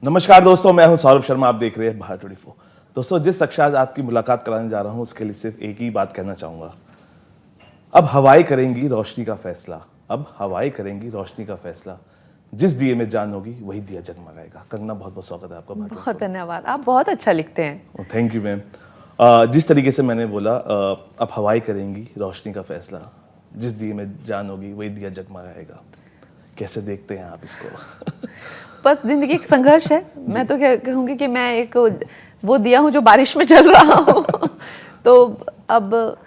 नमस्कार दोस्तों, मैं हूं सौरभ शर्मा। आप देख रहे हैं भारत 24। दोस्तों, जिस शख्स से आज आपकी मुलाकात कराने जा रहा हूं उसके लिए सिर्फ एक ही बात कहना चाहूंगा। अब हवाएं करेंगी रोशनी का फैसला, अब हवाएं करेंगी रोशनी का फैसला। जिस दिए में जान होगी वही दिया जगमगाएगा। कंगना, बहुत बहुत स्वागत है आपका। बहुत धन्यवाद, आप बहुत अच्छा लिखते हैं। Thank you ma'am. जिस तरीके से मैंने बोला, अब हवाएं करेंगी रोशनी का फैसला, जिस दिए में जान होगी वही दिया जगमगाएगा। कैसे देखते हैं आप इसको? बस जिंदगी एक संघर्ष है। मैं तो कहूँगी कि मैं एक वो दिया हूँ जो बारिश में चल रहा हूँ। तो अब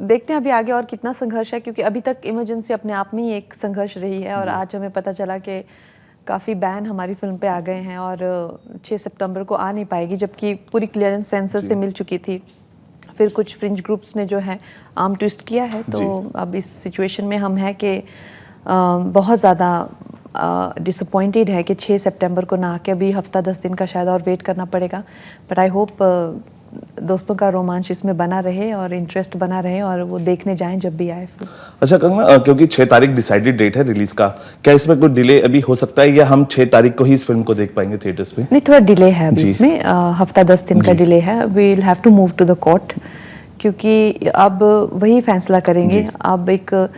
देखते हैं अभी आगे और कितना संघर्ष है, क्योंकि अभी तक इमरजेंसी अपने आप में ही एक संघर्ष रही है। और आज हमें पता चला कि काफ़ी बैन हमारी फिल्म पे आ गए हैं और 6 सितंबर को आ नहीं पाएगी, जबकि पूरी क्लियरेंस सेंसर से मिल चुकी थी। फिर कुछ फ्रिंज ग्रुप्स ने जो है आर्म ट्विस्ट किया है। तो अब इस सिचुएशन में हम हैं कि बहुत ज़्यादा डिसअपॉइंटेड है कि 6 सितंबर को ना आके अभी हफ्ता 10 दिन का शायद और वेट करना पड़ेगा। बट आई होप दोस्तों का रोमांच इसमें बना रहे और इंटरेस्ट बना रहे और वो देखने जाएं जब भी आए। अच्छा कंगना, क्योंकि 6 तारीख डिसाइडेड डेट है रिलीज का, क्या इसमें कोई डिले अभी हो सकता है या हम 6 तारीख को ही इस फिल्म को देख पाएंगे थिएटर्स में? नहीं, थोड़ा डिले है अभी इसमें, हफ्ता 10 दिन का डिले है। We will have to move to the court, क्योंकि अब वही फैसला करेंगे। अब एक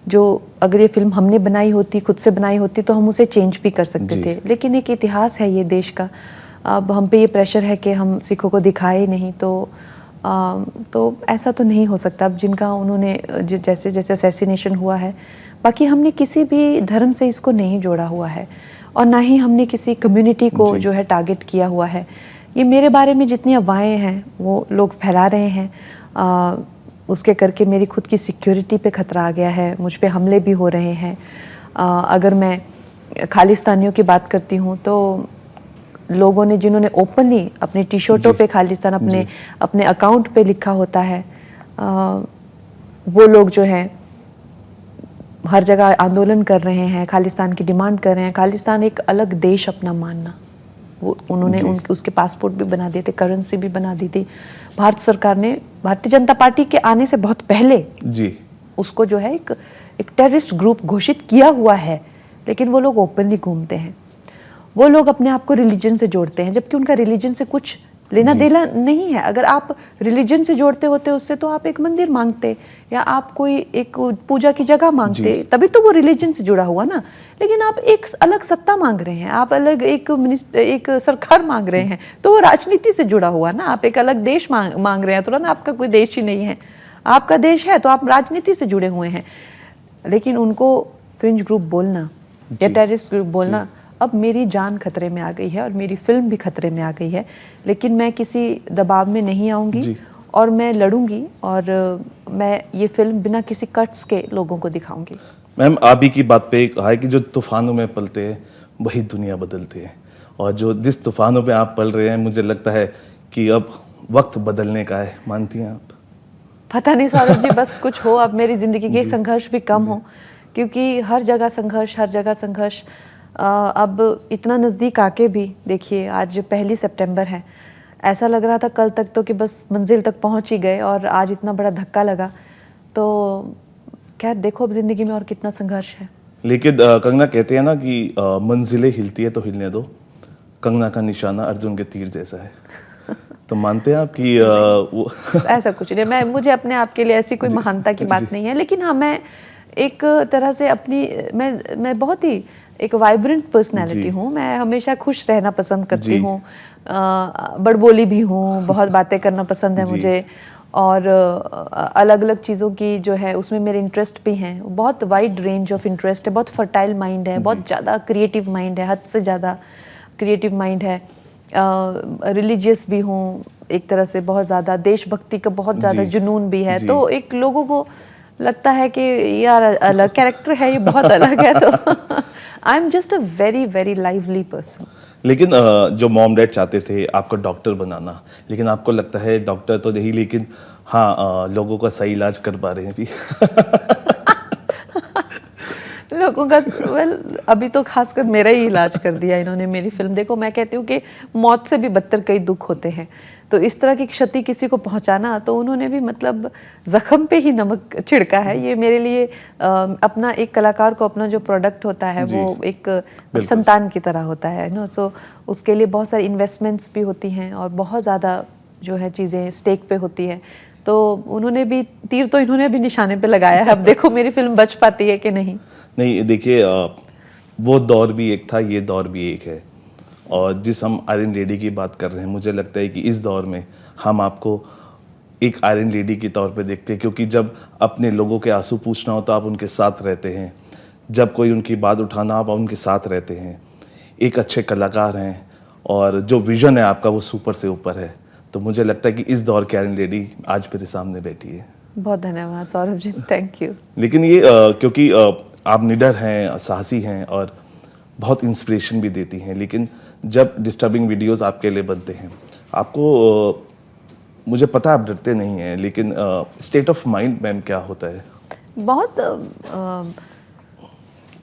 जो अगर ये फिल्म हमने बनाई होती, खुद से बनाई होती, तो हम उसे चेंज भी कर सकते थे। लेकिन एक इतिहास है ये देश का, अब हम पे ये प्रेशर है कि हम सिखों को दिखाए नहीं, तो ऐसा तो नहीं हो सकता। अब जिनका उन्होंने जैसे जैसे असैसिनेशन हुआ है, बाकी हमने किसी भी धर्म से इसको नहीं जोड़ा हुआ है और ना ही हमने किसी कम्युनिटी को जो है टारगेट किया हुआ है। ये मेरे बारे में जितनी अफवाहें हैं वो लोग फैला रहे हैं, उसके करके मेरी खुद की सिक्योरिटी पे खतरा आ गया है, मुझ पे हमले भी हो रहे हैं। अगर मैं खालिस्तानियों की बात करती हूँ तो लोगों ने, जिन्होंने ओपनली अपने टी शर्टों पे खालिस्तान अपने अकाउंट पे लिखा होता है, वो लोग जो है हर जगह आंदोलन कर रहे हैं, खालिस्तान की डिमांड कर रहे हैं। खालिस्तान एक अलग देश अपना मानना, वो उन्होंने उसके पासपोर्ट भी बना दिए थे, करेंसी भी बना दी थी। भारत सरकार ने भारतीय जनता पार्टी के आने से बहुत पहले उसको जो है एक टेररिस्ट ग्रुप घोषित किया हुआ है, लेकिन वो लोग ओपनली घूमते हैं। वो लोग अपने आप को रिलीजन से जोड़ते हैं, जबकि उनका रिलीजन से कुछ लेना देना नहीं है। अगर आप रिलीजन से जोड़ते होते उससे, तो आप एक मंदिर मांगते या आप कोई एक पूजा की जगह मांगते, तभी तो वो रिलीजन से जुड़ा हुआ ना। लेकिन आप एक अलग सत्ता मांग रहे हैं, आप अलग एक सरकार मांग रहे हैं, तो वो राजनीति से जुड़ा हुआ ना। आप एक अलग देश मांग रहे हैं, तो ना आपका कोई देश ही नहीं है। आपका देश है तो आप राजनीति से जुड़े हुए हैं। लेकिन उनको फ्रिंज ग्रुप बोलना या टेररिस्ट ग्रुप बोलना, अब मेरी जान खतरे में आ गई है और मेरी फिल्म भी खतरे में आ गई है। लेकिन मैं किसी दबाव में नहीं आऊँगी और मैं लड़ूंगी और मैं ये फिल्म बिना किसी कट्स के लोगों को दिखाऊंगी। मैम, आप ही की बात पे कहा है कि जो तूफानों में पलते हैं वही दुनिया बदलते हैं, और जो जिस तूफानों पे आप पल रहे हैं, मुझे लगता है कि अब वक्त बदलने का है। मानती हैं आप? पता नहीं सौरभ जी, बस कुछ हो, अब मेरी ज़िंदगी के संघर्ष भी कम हो, क्योंकि हर जगह संघर्ष, हर जगह संघर्ष। अब इतना नज़दीक आके भी देखिए, आज 1 सितंबर है, ऐसा लग रहा था कल तक तो कि बस मंजिल तक पहुंच ही गए, और आज इतना बड़ा धक्का लगा। तो खैर देखो अब ज़िंदगी में और कितना संघर्ष है। लेकिन कंगना, कहते हैं ना कि मंजिलें हिलती है तो हिलने दो। कंगना का निशाना अर्जुन के तीर जैसा है। तो मानते हैं आप कि वो ऐसा कुछ नहीं, मुझे अपने आप के लिए ऐसी कोई महानता की बात नहीं है। लेकिन हाँ, मैं एक तरह से अपनी मैं बहुत ही एक वाइब्रेंट पर्सनैलिटी हूँ। मैं हमेशा खुश रहना पसंद करती हूँ, बड़बोली भी हूँ, बहुत बातें करना पसंद है मुझे, और अलग अलग चीज़ों की जो है उसमें मेरे इंटरेस्ट भी हैं। बहुत वाइड रेंज ऑफ इंटरेस्ट है, बहुत फर्टाइल माइंड है, बहुत ज़्यादा क्रिएटिव माइंड है, हद से ज़्यादा क्रिएटिव माइंड है। रिलीजियस भी हूँ एक तरह से, बहुत ज़्यादा देशभक्ति का बहुत ज़्यादा जुनून भी है। तो एक लोगों को लगता है कि यार अलग कैरेक्टर है, ये बहुत अलग है। तो I am just a very very lively person. लेकिन जो मॉम डैड चाहते थे आपको डॉक्टर बनाना, लेकिन आपको लगता है डॉक्टर तो नहीं, लेकिन हाँ लोगों का सही इलाज कर पा रहे हैं भी। लोगों का अभी तो खासकर मेरा ही इलाज कर दिया इन्होंने मेरी फिल्म। देखो मैं कहती हूँ कि मौत से भी बदतर कई दुख होते हैं, तो इस तरह की क्षति किसी को पहुंचाना, तो उन्होंने भी मतलब जख्म पे ही नमक छिड़का है। ये मेरे लिए अपना एक कलाकार को अपना जो प्रोडक्ट होता है वो एक संतान की तरह होता है नो। सो उसके लिए बहुत सारी इन्वेस्टमेंट्स भी होती हैं और बहुत ज़्यादा जो है चीज़ें स्टेक पे होती है। तो उन्होंने भी तीर तो इन्होंने भी निशाने पे लगाया है। अब देखो मेरी फिल्म बच पाती है कि नहीं। नहीं देखिए, वो दौर भी एक था, ये दौर भी एक है। और जिस हम आयरन लेडी की बात कर रहे हैं, मुझे लगता है कि इस दौर में हम आपको एक आयरन लेडी के तौर पे देखते हैं, क्योंकि जब अपने लोगों के आंसू पूछना हो तो आप उनके साथ रहते हैं, जब कोई उनकी बात उठाना आप उनके साथ रहते हैं, एक अच्छे कलाकार हैं और जो विजन है आपका वो सुपर से ऊपर है। तो मुझे लगता है कि इस दौर की आयरन लेडी आज मेरे सामने बैठी है। बहुत धन्यवाद सौरभ जी, थैंक यू। लेकिन ये क्योंकि आप निडर हैं, साहसी हैं और बहुत इंस्पिरेशन भी देती हैं, लेकिन जब डिस्टर्बिंग वीडियोस आपके लिए बनते हैं, आपको मुझे पता है आप डरते नहीं हैं, लेकिन स्टेट ऑफ माइंड मैम क्या होता है? बहुत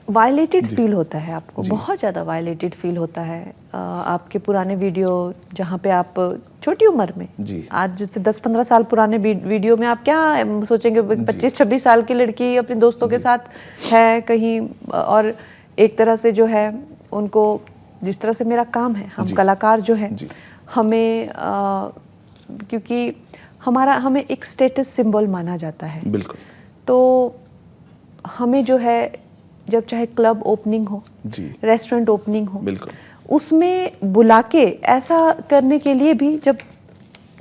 वायलेटेड फील होता है आपको, बहुत ज़्यादा वायलेटेड फील होता है। आपके पुराने वीडियो जहाँ पे आप छोटी उम्र में, आज जैसे 10-15 साल पुराने वीडियो में आप क्या सोचेंगे, 25-26 साल की लड़की अपने दोस्तों के साथ है कहीं, और एक तरह से जो है उनको, जिस तरह से मेरा काम है, हम कलाकार जो है हमें क्योंकि हमें एक स्टेटस सिंबल माना जाता है। बिल्कुल। तो हमें जो है जब चाहे क्लब ओपनिंग हो, रेस्टोरेंट ओपनिंग हो, बिल्कुल, उसमें बुला के ऐसा करने के लिए भी,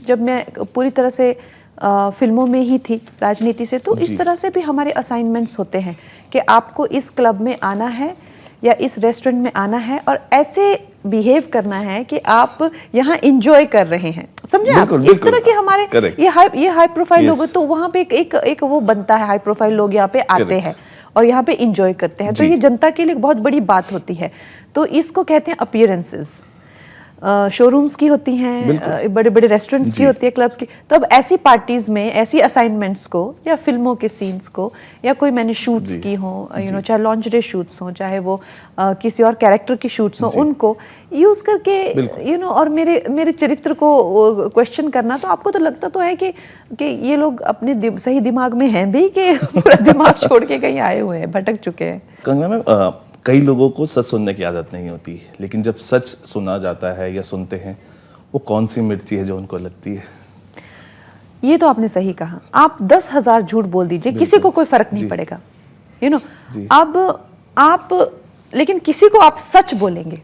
जब मैं पूरी तरह से फिल्मों में ही थी, राजनीति से, तो इस तरह से भी हमारे असाइनमेंट्स होते हैं कि आपको इस क्लब में आना है या इस रेस्टोरेंट में आना है और ऐसे बिहेव करना है कि आप यहाँ इंजॉय कर रहे हैं। समझे आप? इस तरह के हमारे ये हाई प्रोफाइल लोग, तो वहाँ पे एक वो बनता है, हाई प्रोफाइल लोग यहाँ पे आते हैं और यहाँ पे इंजॉय करते हैं। तो ये जनता के लिए बहुत बड़ी बात होती है। तो इसको कहते हैं अपीयरेंसेस। शोरूम्स की होती हैं, बड़े बड़े रेस्टोरेंट्स की होती है, क्लब्स की। तो अब ऐसी पार्टीज में ऐसी असाइनमेंट्स को या फिल्मों के सीन्स को, या कोई मैंने शूट्स की हो, चाहे लॉन्जरे शूट्स हो, चाहे वो किसी और कैरेक्टर की शूट्स हो, उनको यूज करके और मेरे चरित्र को क्वेश्चन करना। तो आपको तो लगता तो है कि ये लोग अपने सही दिमाग में हैं भी, कि पूरा दिमाग छोड़ के कहीं आए हुए हैं, भटक चुके हैं। कंगना मैम, कई लोगों को सच सुनने की आदत नहीं होती, लेकिन जब सच सुना जाता है या सुनते हैं, वो कौन सी मिर्ची है जो उनको लगती है? ये तो आपने सही कहा। आप 10,000 झूठ बोल दीजिए, किसी को कोई फर्क नहीं पड़ेगा, अब आप, लेकिन किसी को आप सच बोलेंगे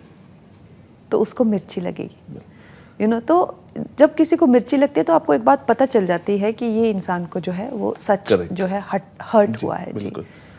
तो उसको मिर्ची लगेगी। तो जब किसी को मिर्ची लगती है तो आपको एक बात पता चल जाती है कि ये इंसान को जो है वो सच जो है हर्ट हुआ है। जी।